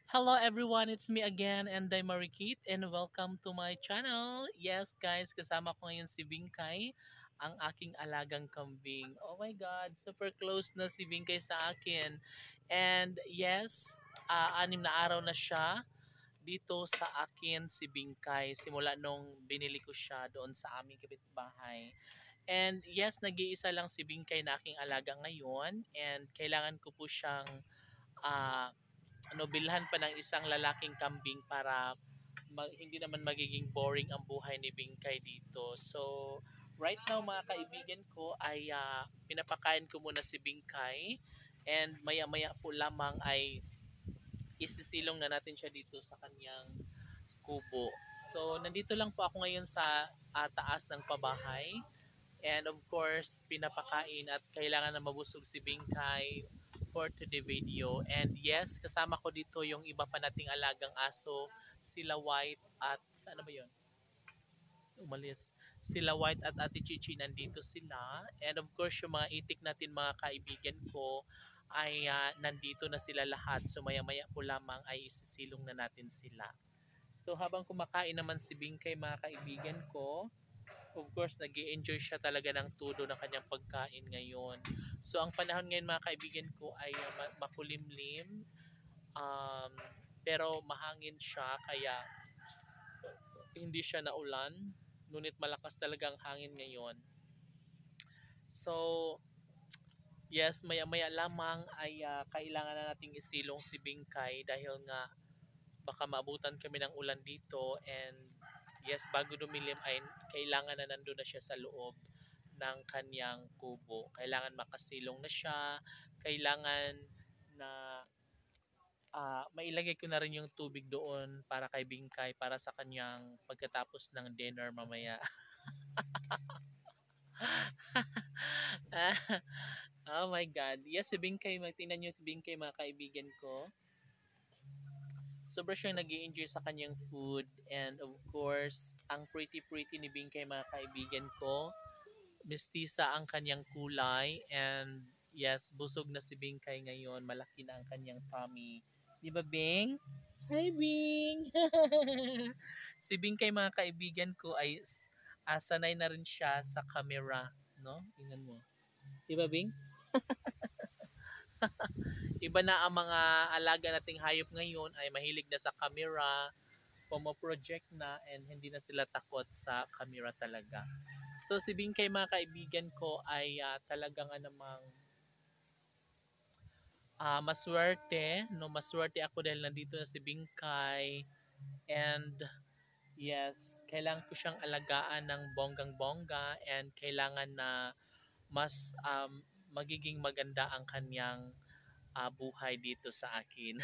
Hello everyone, it's me again and I'm Marikit and welcome to my channel. Yes guys, kasama ko ngayon si Bingkay, ang aking alagang kambing. Oh my god, super close na si Bingkay sa akin. And yes, 6 na araw na siya dito sa akin si Bingkay simula nung binili ko siya doon sa aming kapitbahay. And yes, nag-iisa lang si Bingkay na aking alaga ngayon and kailangan ko po siyang ah bilhan pa ng isang lalaking kambing para hindi naman magiging boring ang buhay ni Bingkay dito. So, right now mga kaibigan ko ay pinapakain ko muna si Bingkay and maya-maya po lamang ay isisilong na natin siya dito sa kanyang kubo. So, nandito lang po ako ngayon sa taas ng pabahay. And of course, pinapakain at kailangan na mabusog si Bingkay for today video. And yes, kasama ko dito yung iba pa nating alagang aso, sila White at ano ba yun? Umalis. Sila White at Ate Chichi nandito sila. And of course, yung mga itik natin mga kaibigan ko ay nandito na sila lahat. So maya-maya po lamang ay isisilong na natin sila. So habang kumakain naman si Bingkay mga kaibigan ko, of course, nag enjoy siya talaga ng todo ng kanyang pagkain ngayon. So, ang panahon ngayon mga kaibigan ko ay makulimlim. Um, pero mahangin siya kaya hindi siya naulan. Ngunit malakas talagang hangin ngayon. So, yes, maya-maya lamang ay kailangan na nating isilong si Bingkay dahil nga baka maabutan kami ng ulan dito and yes, bago dumilim ay kailangan na nandun na siya sa loob ng kanyang kubo. Kailangan makasilong na siya, kailangan na mailagay ko na rin yung tubig doon para kay Bingkay para sa kanyang pagkatapos ng dinner mamaya. Oh my God. Yes, si Bingkay, magtingnan nyo si Bingkay mga kaibigan ko. Sobra siyang nag enjoy sa kanyang food and of course, ang pretty-pretty ni Bingkay mga kaibigan ko. Mestiza ang kanyang kulay and yes, busog na si Bingkay ngayon. Malaki na ang kanyang tummy. Di ba, Bing? Hi, Bing! Si Bingkay mga kaibigan ko ay sanay na rin siya sa camera. No? Tingnan mo. Di ba, Bing? Iba na ang mga alaga nating hayop ngayon ay mahilig na sa camera, pumo-project na and hindi na sila takot sa camera talaga. So si Bingkay mga kaibigan ko ay talagang namang maswerte, no? Maswerte ako dahil nandito na si Bingkay and yes, kailangan ko siyang alagaan ng bonggang-bongga and kailangan na mas magiging maganda ang kanyang buhay dito sa akin.